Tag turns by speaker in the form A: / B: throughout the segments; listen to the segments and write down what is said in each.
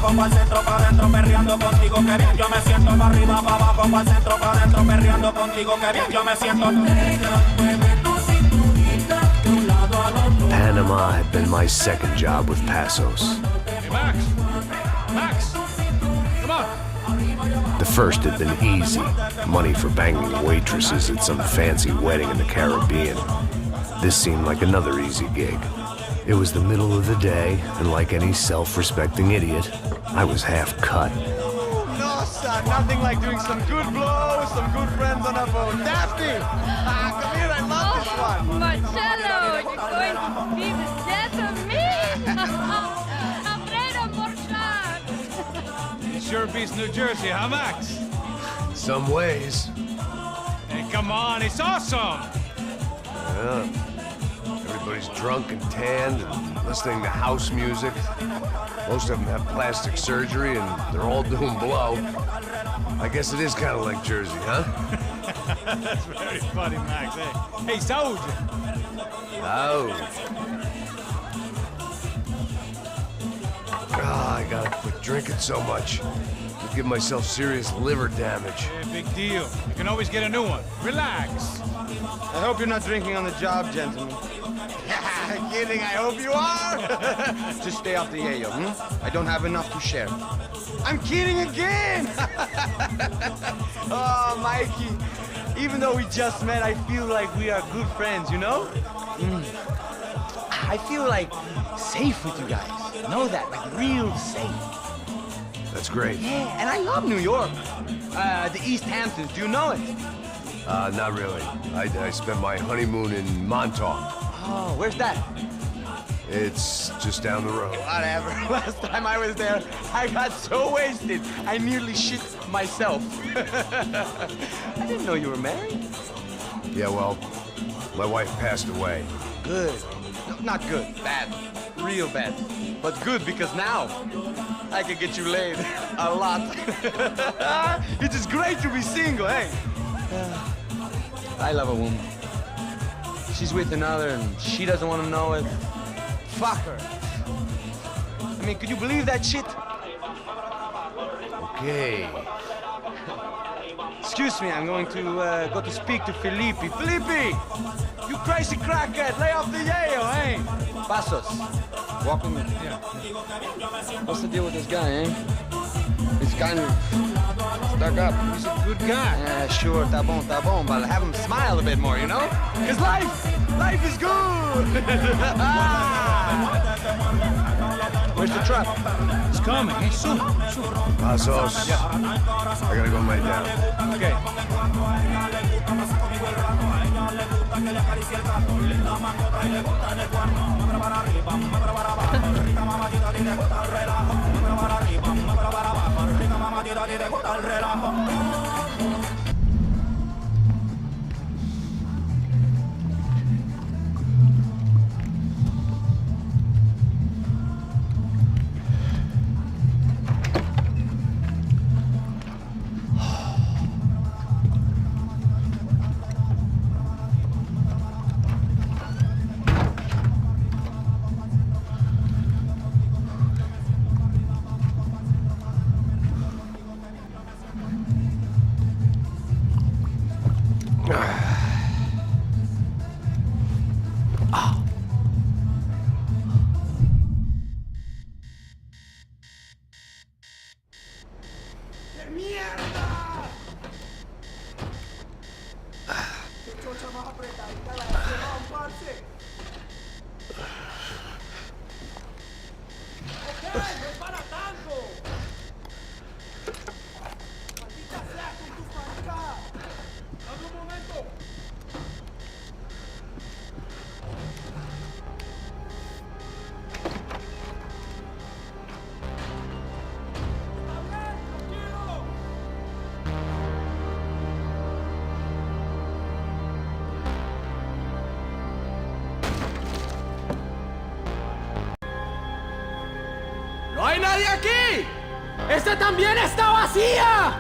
A: abajo, pa'l centro, pa' adentro, perreando contigo, que bien yo me siento. Pa' arriba, pa' abajo, pa'l centro, pa' adentro, perreando contigo, que bien yo me siento.
B: Panama had been my second job with Pasos.
C: Hey, Max! Max! Come on!
B: The first had been easy. Money for banging waitresses at some fancy wedding in the Caribbean. This seemed like another easy gig. It was the middle of the day, and like any self-respecting idiot, I was half cut.
D: No, son, nothing like doing some good blows, some good friends on a boat. Daphne! Come here, I love this one.
E: Marcello, you're going to be the death of me? Alfredo Morchan.
C: It sure beats New Jersey, huh, Max?
B: Some ways.
C: Hey, come on, it's awesome!
B: Yeah. Everybody's drunk and tanned and listening to house music. Most of them have plastic surgery and they're all doing blow. I guess it is kind of like Jersey, huh?
C: That's very funny, Max. Hey, Saúde!
B: I gotta quit drinking so much. I'll give myself serious liver damage.
C: Yeah, big deal. You can always get a new one. Relax.
D: I hope you're not drinking on the job, gentlemen. Kidding, I hope you are. Just stay off the yayo, I don't have enough to share. I'm kidding again. Oh, Mikey, even though we just met, I feel like we are good friends, you know? I feel like safe with you guys. Know that, like real safe.
B: That's great.
D: Yeah, and I love New York. The East Hamptons, do you know it?
B: Not really. I spent my honeymoon in Montauk.
D: Oh, where's that?
B: It's just down the road.
D: Whatever. Last time I was there, I got so wasted, I nearly shit myself. I didn't know you were married.
B: Yeah, well, my wife passed away.
D: Good. No, not good. Bad. Real bad. But good because now I can get you laid a lot. It is great to be single, hey? I love a woman. She's with another and she doesn't want to know it. Fuck her. I mean, could you believe that shit?
B: Okay.
D: Excuse me, I'm going to go to speak to Felipe. Felipe! You crazy crackhead, lay off the yayo, hey? Pasos, walk with me.
C: Yeah.
D: What's the deal with this guy, eh? He's kind of stuck up.
C: He's a good guy.
D: Yeah, sure, tá bom, but have him smile a bit more, you know? Because life is good! Where's the truck?
C: It's coming. Hey, soon.
B: Pasos.
C: Yeah.
B: I gotta go lay down.
C: Okay.
F: ¡No hay nadie aquí! ¡Esta también está vacía!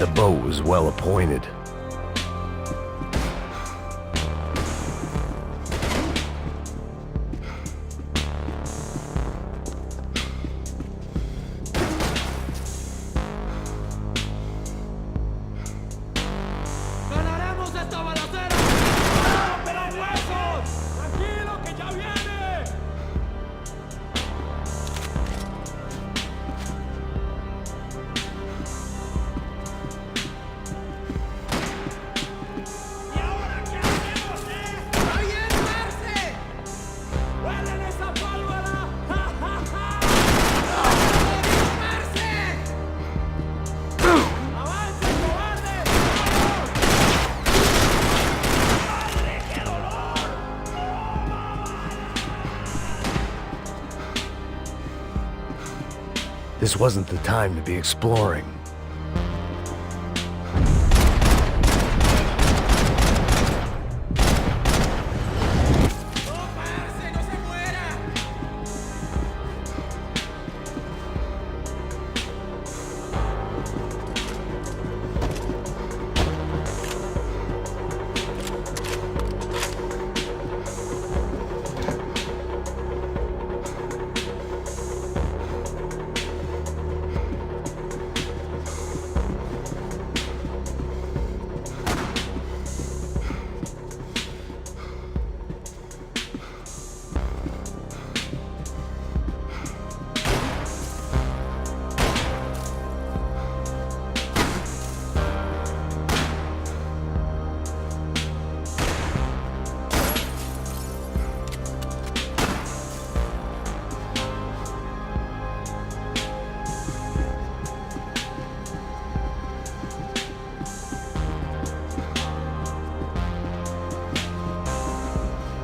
B: The boat was well appointed.
F: ¡Ganaremos esta balacera! ¡Pero huesos! ¡Tranquilo que ya viene! ¿Y ahora qué hacemos, ¡Ahí viene Marce! ¡Huelen esa pólvora! ¡Ja, ja, ja! ¡Marce! ¡Avance, cobarde! ¡Madre, qué dolor!
B: This wasn't the time to be exploring.
F: ¡No, Marce, no se muera!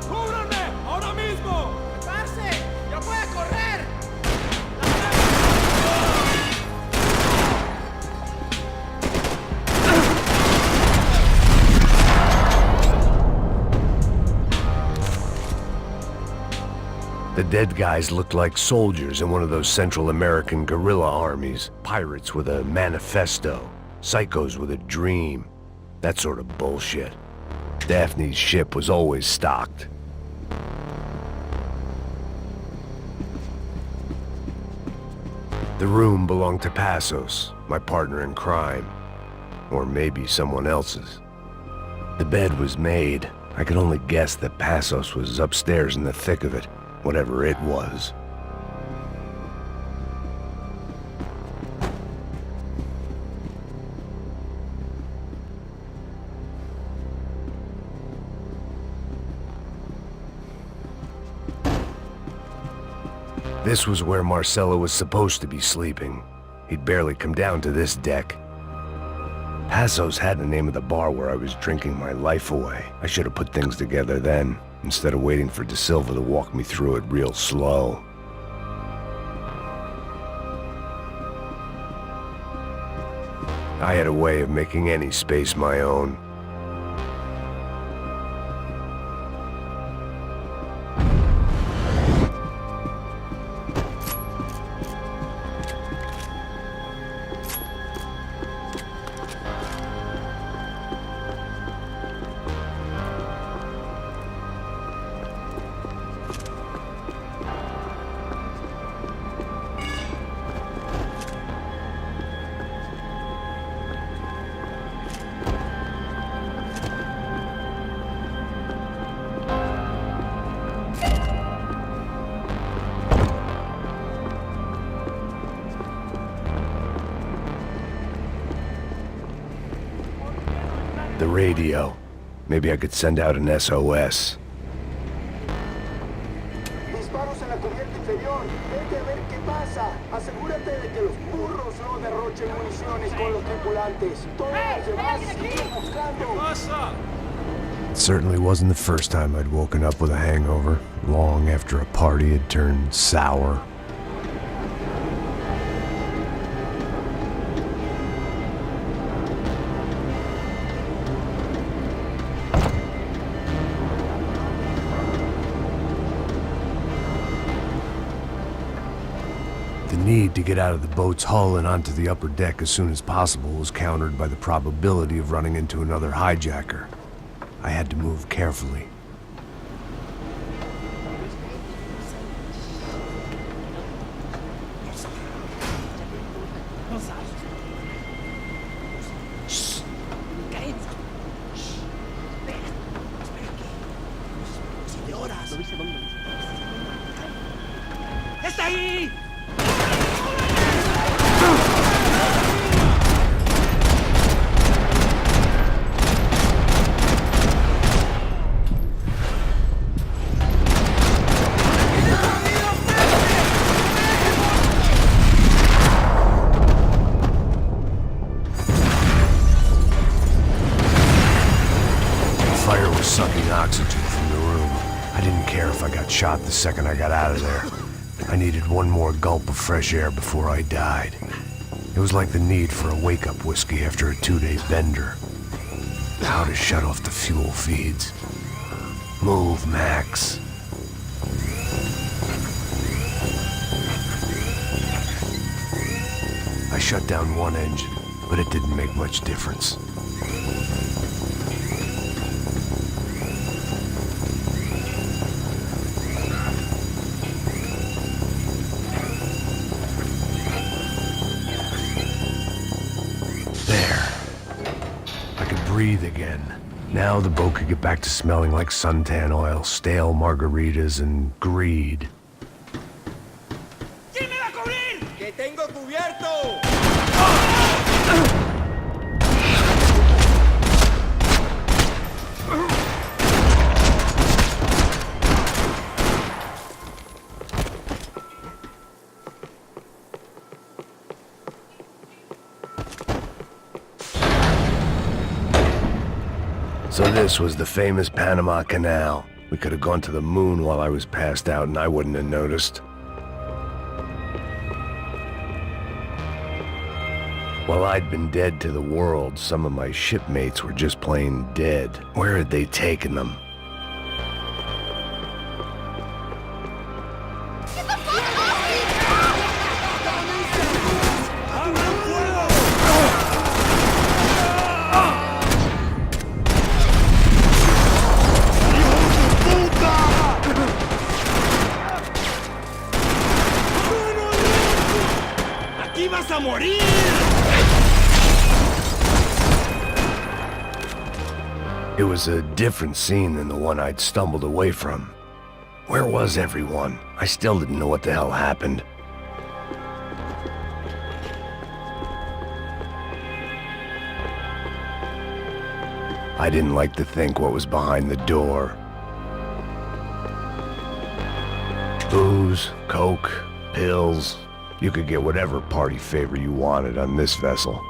F: ¡Cúbranme! ¡Ahora mismo! ¡Marce! ¡Ya puede correr!
B: The dead guys looked like soldiers in one of those Central American guerrilla armies. Pirates with a manifesto. Psychos with a dream. That sort of bullshit. Daphne's ship was always stocked. The room belonged to Pasos, my partner in crime. Or maybe someone else's. The bed was made. I could only guess that Pasos was upstairs in the thick of it, whatever it was. This was where Marcelo was supposed to be sleeping. He'd barely come down to this deck. Pasos had the name of the bar where I was drinking my life away. I should have put things together then, instead of waiting for De Silva to walk me through it real slow. I had a way of making any space my own. The radio. Maybe I could send out an SOS.
G: Disparos en la cubierta inferior. Vete a ver qué pasa. Asegúrate de que los burros no derrochen municiones con los tripulantes. Todos los demás siguen buscando.
B: It certainly wasn't the first time I'd woken up with a hangover, long after a party had turned sour. The need to get out of the boat's hull and onto the upper deck as soon as possible was countered by the probability of running into another hijacker. I had to move carefully.
F: ¡Está ahí!
B: Fire was sucking oxygen from the room. I didn't care if I got shot the second I got out of there. I needed one more gulp of fresh air before I died. It was like the need for a wake-up whiskey after a 2-day bender. How to shut off the fuel feeds. Move, Max. I shut down one engine, but it didn't make much difference. Breathe again. Now the boat could get back to smelling like suntan oil, stale margaritas, and greed.
F: ¿Quién me va a cubrir? ¡Que tengo cubierto!
B: So this was the famous Panama Canal. We could have gone to the moon while I was passed out and I wouldn't have noticed. While I'd been dead to the world, some of my shipmates were just plain dead. Where had they taken them?
F: ¡Vas a morir!
B: It was a different scene than the one I'd stumbled away from. Where was everyone? I still didn't know what the hell happened. I didn't like to think what was behind the door. Booze, coke, pills. You could get whatever party favor you wanted on this vessel.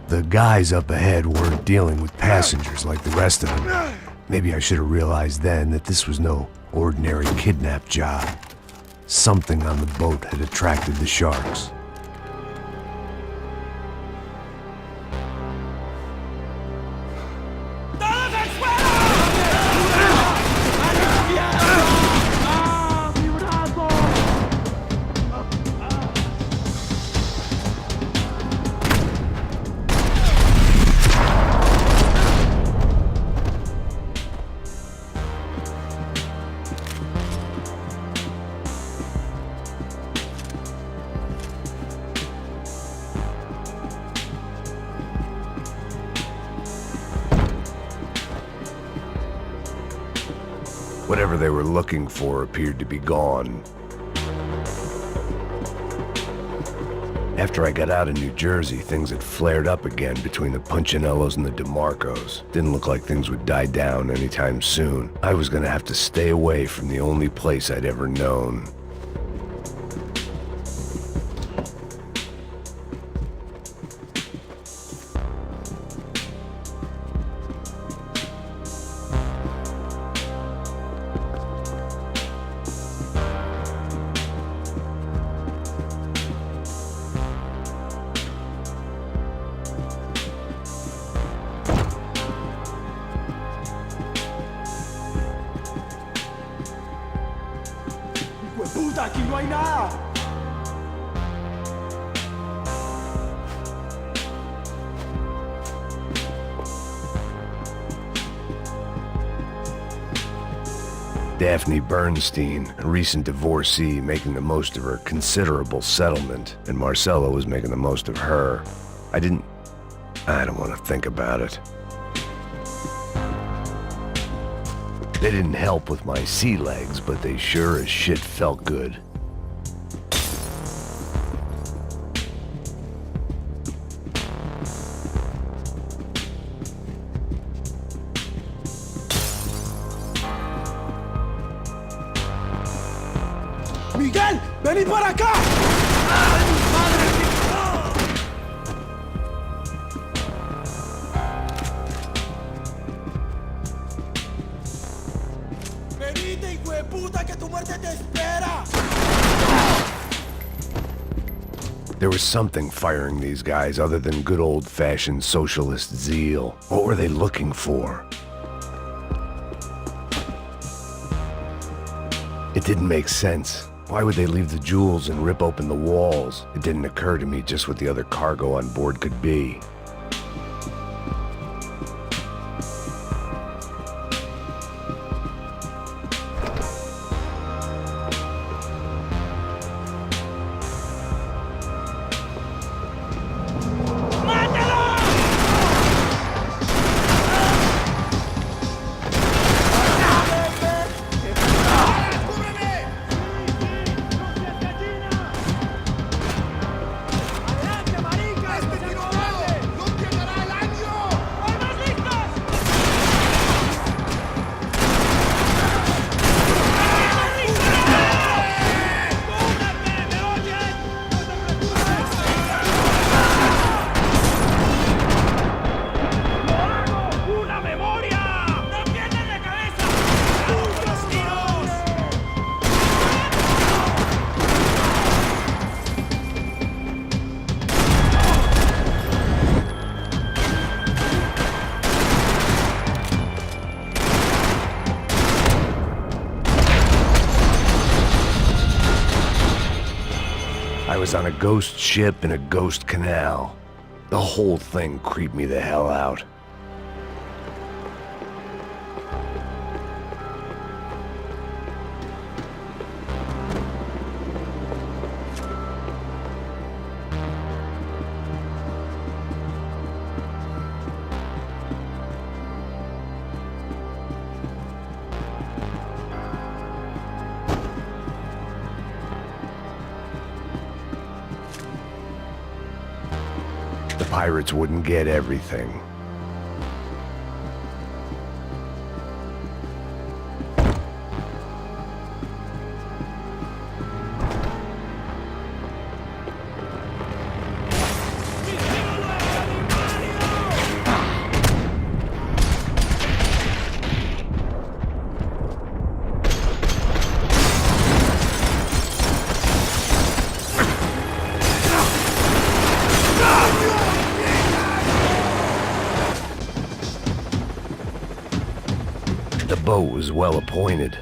B: The guys up ahead weren't dealing with passengers like the rest of them. Maybe I should have realized then that this was no ordinary kidnap job. Something on the boat had attracted the sharks. Whatever they were looking for appeared to be gone. After I got out of New Jersey, things had flared up again between the Punchinellos and the DeMarcos. Didn't look like things would die down anytime soon. I was gonna have to stay away from the only place I'd ever known.
G: puta! ¡Aquí no hay nada!
B: Daphne Bernstein, a recent divorcee, making the most of her considerable settlement, and Marcelo was making the most of her. I don't want to think about it. They didn't help with my sea legs, but they sure as shit felt good.
G: ¡Miguel! ¡Vení para acá! ¡Venite, hijo de puta, que tu muerte te espera!
B: There was something firing these guys other than good old-fashioned socialist zeal. What were they looking for? It didn't make sense. Why would they leave the jewels and rip open the walls? It didn't occur to me just what the other cargo on board could be. I was on a ghost ship in a ghost canal. The whole thing creeped me the hell out. The pirates wouldn't get everything. The boat was well appointed.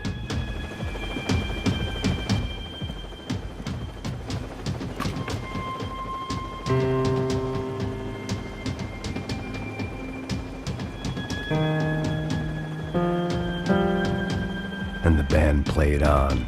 B: And the band played on.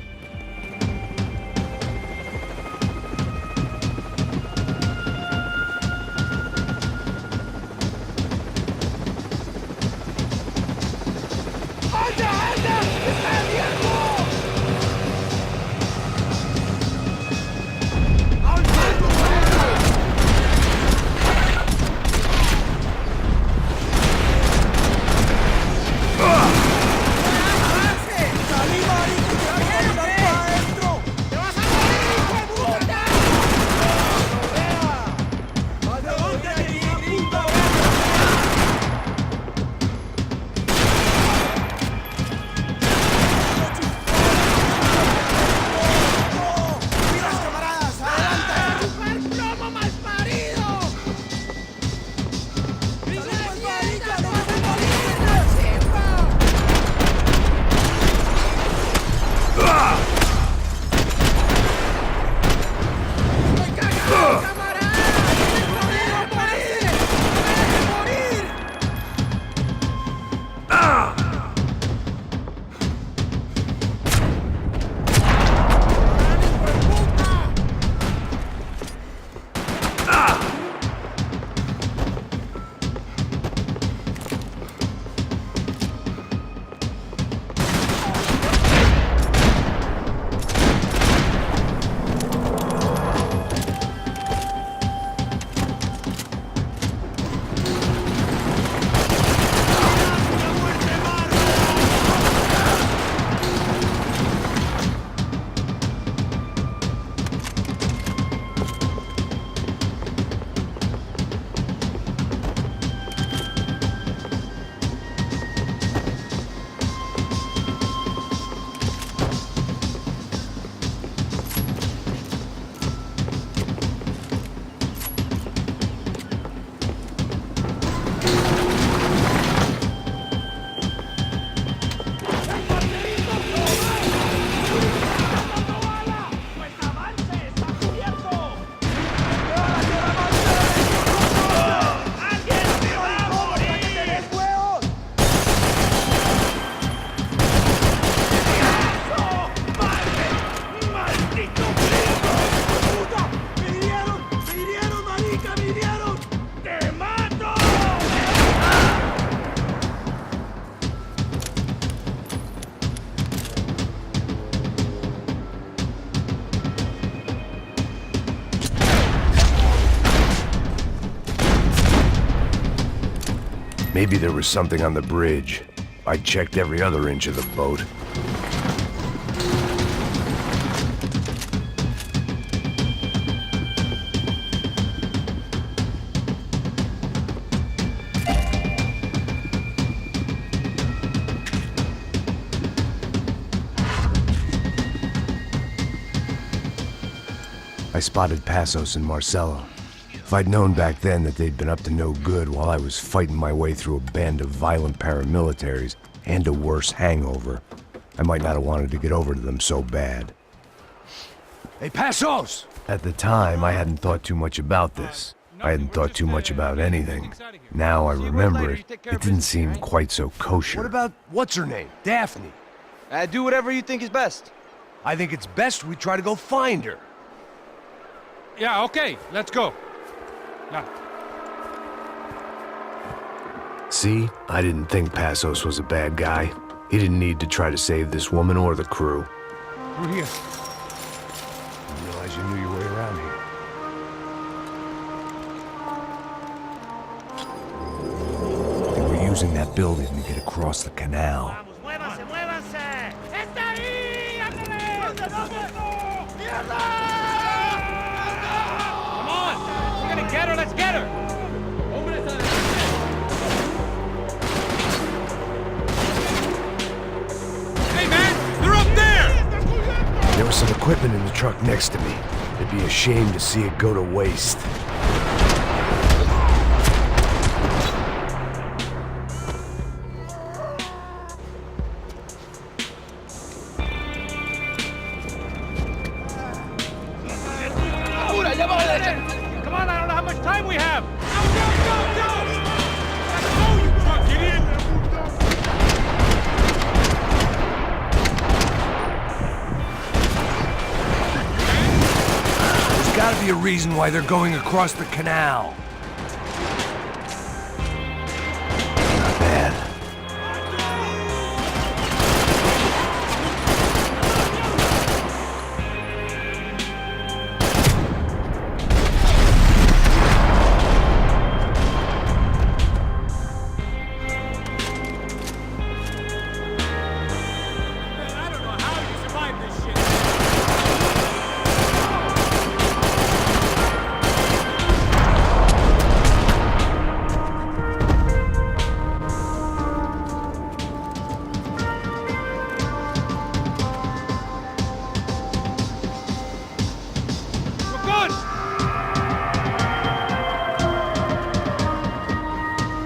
B: Maybe there was something on the bridge. I checked every other inch of the boat. I spotted Pasos and Marcelo. If I'd known back then that they'd been up to no good while I was fighting my way through a band of violent paramilitaries and a worse hangover, I might not have wanted to get over to them so bad.
H: Hey, Pasos!
B: At the time, I hadn't thought too much about this. I hadn't thought too much about anything. Now I remember it didn't seem quite so kosher.
H: What about, what's her name? Daphne.
D: Do whatever you think is best.
H: I think it's best we try to go find her.
C: Yeah, okay, let's go. Yeah.
B: See? I didn't think Pasos was a bad guy. He didn't need to try to save this woman or the crew.
H: Through here. I didn't realize you knew your way around here. They were using that building to get across the canal.
F: ¡Muévanse, muévanse! ¡Está ahí! ¡Ándale! ¡Mierda!
C: Come on! We're gonna get her, let's get her! Hey man, they're up there!
B: There was some equipment in the truck next to me. It'd be a shame to see it go to waste.
C: Come on, I don't know how much time we have! Go! Go, you truck, get in!
H: There's gotta be a reason why they're going across the canal.
B: Not bad.
C: I don't know how you survived this shit! We're good!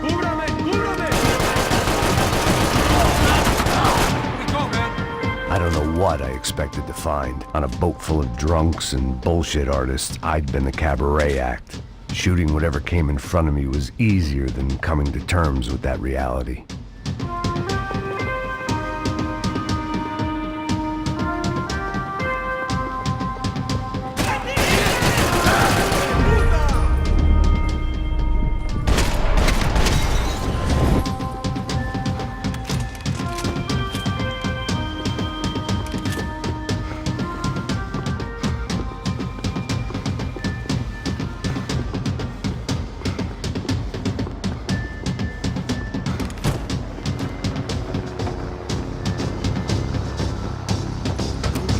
C: ¡Cúbrame! ¡Cúbrame! Here we go, man!
B: I don't know what I expected to find. On a boat full of drunks and bullshit artists, I'd been the cabaret act. Shooting whatever came in front of me was easier than coming to terms with that reality.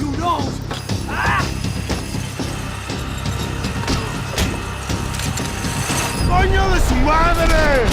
H: You know! ¡Coño de su madre!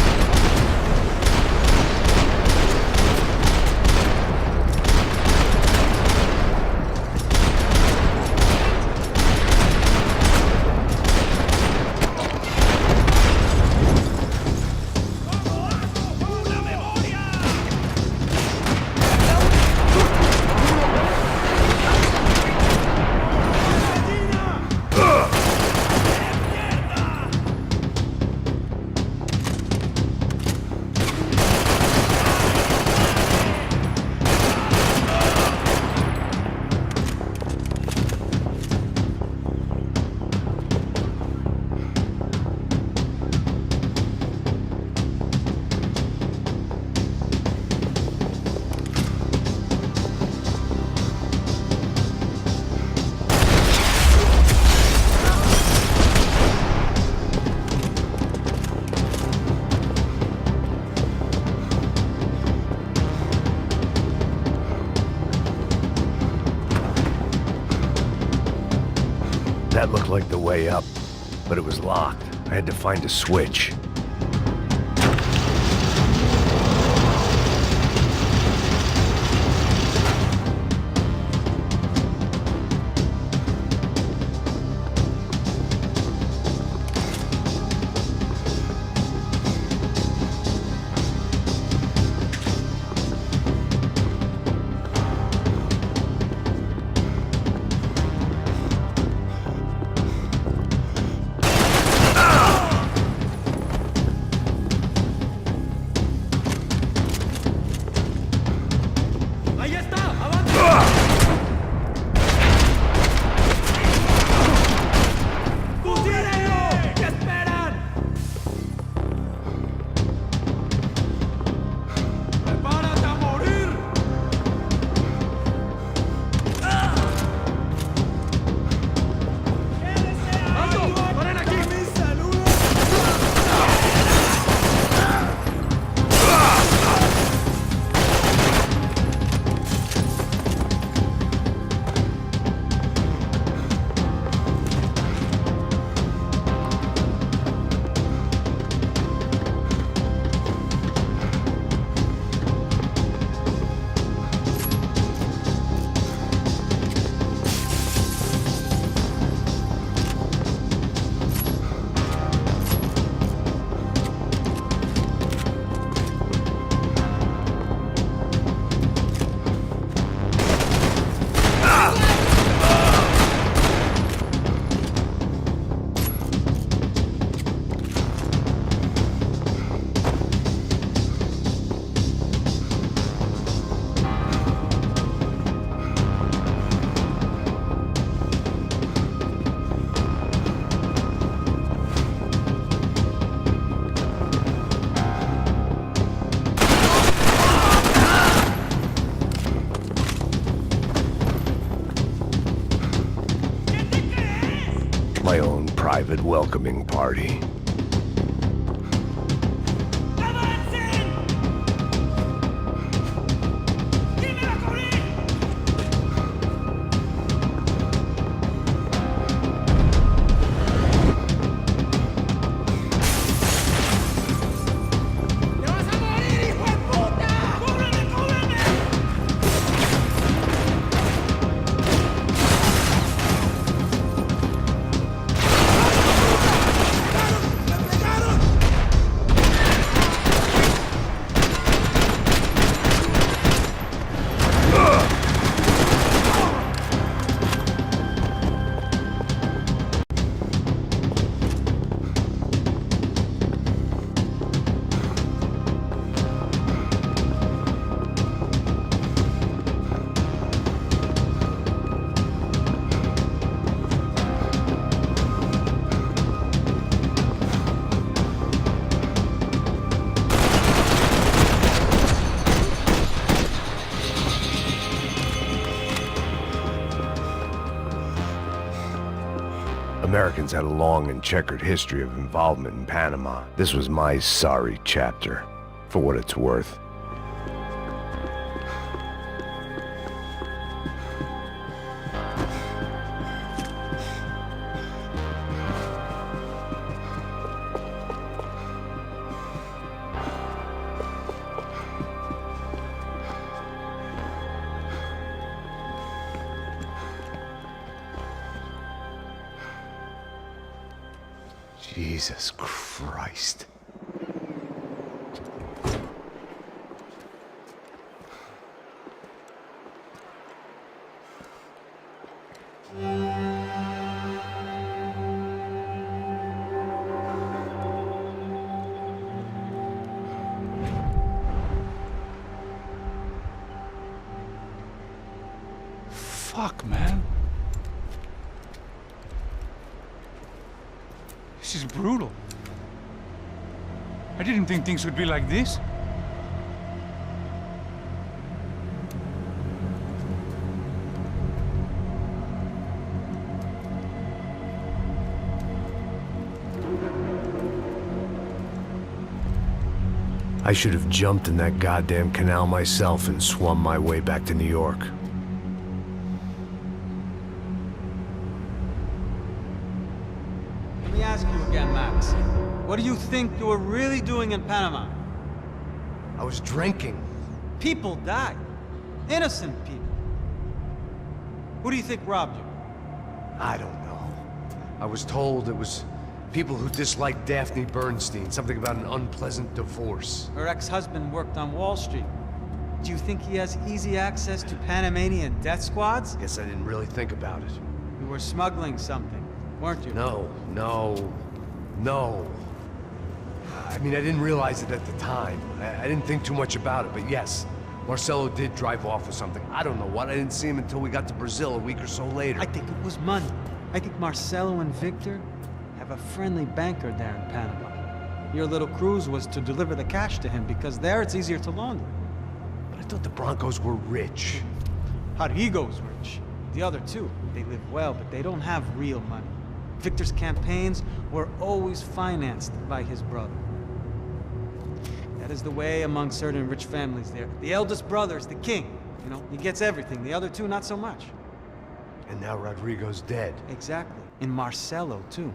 B: That looked like the way up, but it was locked. I had to find a switch. My own private welcoming party. Americans had a long and checkered history of involvement in Panama. This was my sorry chapter, for what it's worth. Jesus Christ.
C: Fuck, man. This is brutal. I didn't think things would be like this.
B: I should have jumped in that goddamn canal myself and swum my way back to New York.
I: ask you again, Max. What do you think you were really doing in Panama?
B: I was drinking.
I: People died. Innocent people. Who do you think robbed you?
B: I don't know. I was told it was people who disliked Daphne Bernstein, something about an unpleasant divorce.
I: Her ex-husband worked on Wall Street. Do you think he has easy access to Panamanian death squads?
B: Guess I didn't really think about it.
I: You were smuggling something, weren't you?
B: No. I mean, I didn't realize it at the time. I didn't think too much about it, but yes, Marcelo did drive off with something. I don't know what. I didn't see him until we got to Brazil a week or so later.
I: I think it was money. I think Marcelo and Victor have a friendly banker there in Panama. Your little cruise was to deliver the cash to him because there it's easier to launder.
B: But I thought the Broncos were rich.
I: Rodrigo's rich. The other two, they live well, but they don't have real money. Victor's campaigns were always financed by his brother. That is the way among certain rich families there. The eldest brother is the king. You know, he gets everything. The other two, not so much.
B: And now Rodrigo's dead.
I: Exactly. And Marcelo, too.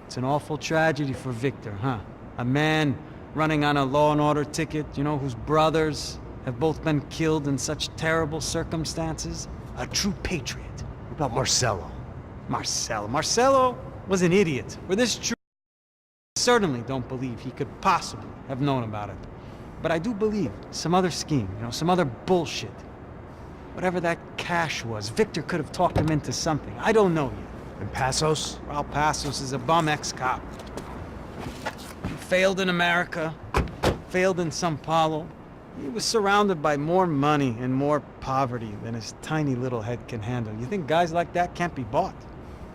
I: It's an awful tragedy for Victor, huh? A man running on a law and order ticket, you know, whose brothers have both been killed in such terrible circumstances. A true patriot.
B: What about Marcelo?
I: Marcelo was an idiot. For this truth, I certainly don't believe he could possibly have known about it. But I do believe some other scheme, you know, some other bullshit. Whatever that cash was, Victor could have talked him into something. I don't know yet.
B: And Pasos?
I: Well, Pasos is a bum ex-cop. He failed in America, failed in Sao Paulo. He was surrounded by more money and more poverty than his tiny little head can handle. You think guys like that can't be bought?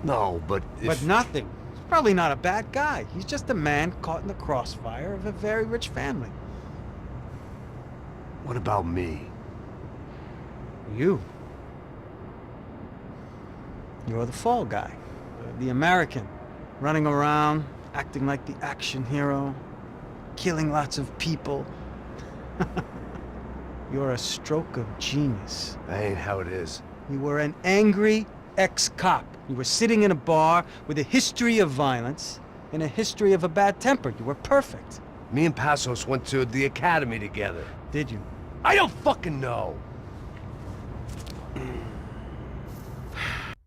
B: No, but
I: But nothing. He's probably not a bad guy. He's just a man caught in the crossfire of a very rich family.
B: What about me?
I: You. You're the fall guy. The American. Running around, acting like the action hero. Killing lots of people. You're a stroke of genius.
B: That ain't how it is.
I: You were an angry ex-cop. You were sitting in a bar with a history of violence and a history of a bad temper. You were perfect.
B: Me and Pasos went to the academy together.
I: Did you?
B: I don't fucking know!